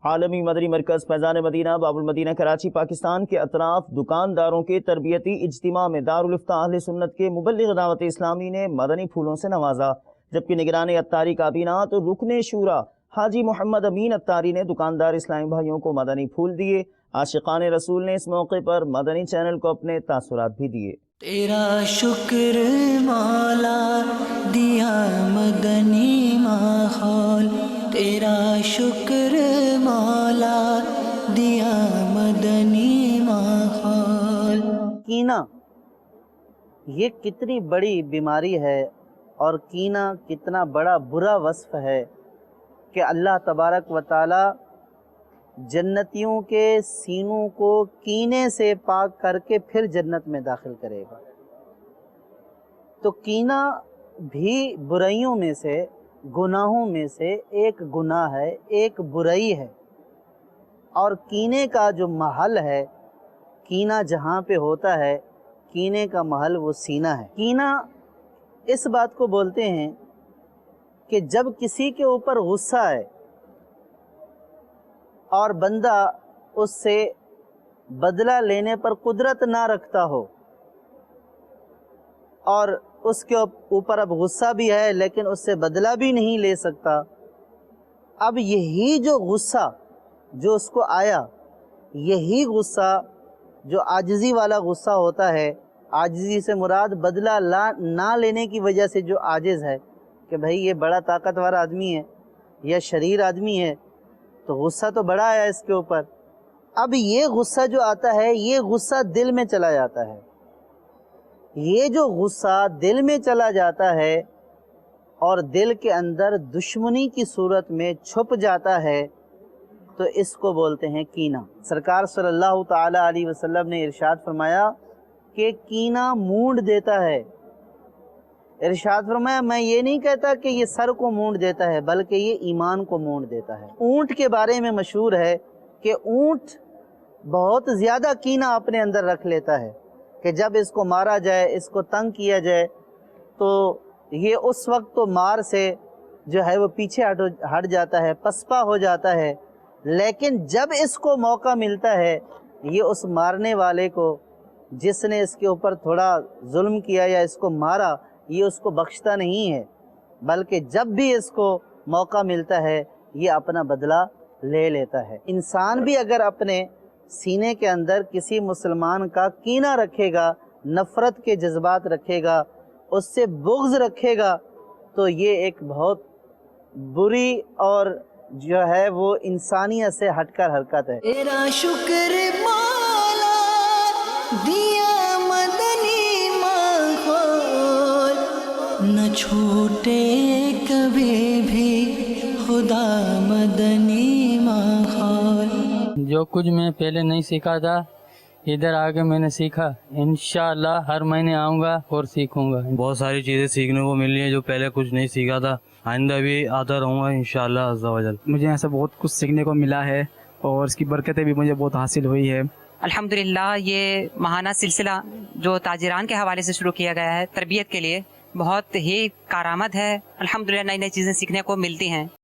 عالمی مدنی مرکز فیضان مدینہ باب المدینہ کراچی پاکستان کے اطراف دکانداروں کے تربیتی اجتماع میں دارالفتہ اہل سنت کے مبلغ دعوت اسلامی نے مدنی پھولوں سے نوازا، جبکہ نگران اتاری کابینہ تو رکن شورا حاجی محمد امین اتاری نے دکاندار اسلامی بھائیوں کو مدنی پھول دیے۔ عاشقان رسول نے اس موقع پر مدنی چینل کو اپنے تاثرات بھی دیے۔ تیرا شکر مولا دیا مدنی ماحول، تیرا شکر مولا دیا مدنی ماحول۔ کینہ یہ کتنی بڑی بیماری ہے اور کینہ کتنا بڑا برا وصف ہے کہ اللہ تبارک و تعالی جنتیوں کے سینوں کو کینے سے پاک کر کے پھر جنت میں داخل کرے گا۔ تو کینہ بھی برائیوں میں سے، گناہوں میں سے ایک گناہ ہے، ایک برائی ہے، اور کینے کا جو محل ہے، کینہ جہاں پہ ہوتا ہے، کینے کا محل وہ سینہ ہے۔ کینہ اس بات کو بولتے ہیں کہ جب کسی کے اوپر غصہ ہے اور بندہ اس سے بدلہ لینے پر قدرت نہ رکھتا ہو، اور اس کے اوپر اب غصہ بھی ہے لیکن اس سے بدلہ بھی نہیں لے سکتا، اب یہی جو غصہ جو اس کو آیا، یہی غصہ جو عاجزی والا غصہ ہوتا ہے، عاجزی سے مراد بدلہ نہ لینے کی وجہ سے جو عاجز ہے کہ بھئی یہ بڑا طاقتور آدمی ہے یا شریر آدمی ہے تو غصہ تو بڑا آیا اس کے اوپر، اب یہ غصہ جو آتا ہے یہ غصہ دل میں چلا جاتا ہے، یہ جو غصہ دل میں چلا جاتا ہے اور دل کے اندر دشمنی کی صورت میں چھپ جاتا ہے تو اس کو بولتے ہیں کینہ۔ سرکار صلی اللہ تعالی علیہ وسلم نے ارشاد فرمایا کہ کینہ مونڈ دیتا ہے۔ ارشاد فرمایا میں یہ نہیں کہتا کہ یہ سر کو مونڈ دیتا ہے بلکہ یہ ایمان کو مونڈ دیتا ہے۔ اونٹ کے بارے میں مشہور ہے کہ اونٹ بہت زیادہ کینہ اپنے اندر رکھ لیتا ہے کہ جب اس کو مارا جائے، اس کو تنگ کیا جائے تو یہ اس وقت تو مار سے جو ہے وہ پیچھے ہٹ جاتا ہے، پسپا ہو جاتا ہے، لیکن جب اس کو موقع ملتا ہے یہ اس مارنے والے کو، جس نے اس کے اوپر تھوڑا ظلم کیا یا اس کو مارا، یہ اس کو بخشتا نہیں ہے، بلکہ جب بھی اس کو موقع ملتا ہے یہ اپنا بدلہ لے لیتا ہے۔ انسان بھی اگر اپنے سینے کے اندر کسی مسلمان کا کینہ رکھے گا، نفرت کے جذبات رکھے گا، اس سے بغض رکھے گا، تو یہ ایک بہت بری اور جو ہے وہ انسانیت سے ہٹ کر حرکت ہے۔ تیرا شکر مولا دیا مدنی ماحول، نہ چھوٹے کبھی بھی خدا مدنی ماحول۔ جو کچھ میں پہلے نہیں سیکھا تھا ادھر آگے میں نے سیکھا، انشاءاللہ ہر مہینے آؤں گا اور سیکھوں گا۔ بہت ساری چیزیں سیکھنے کو مل رہی ہیں جو پہلے کچھ نہیں سیکھا تھا، آئندہ بھی آتا رہوں گا انشاءاللہ عز و جل۔ مجھے یہاں سے بہت کچھ سیکھنے کو ملا ہے اور اس کی برکتیں بھی مجھے بہت حاصل ہوئی ہے۔ الحمدللہ یہ ماہانہ سلسلہ جو تاجران کے حوالے سے شروع کیا گیا ہے تربیت کے لیے، بہت ہی کارآمد ہے۔ الحمدللہ نئی نئی چیزیں سیکھنے کو ملتی ہیں۔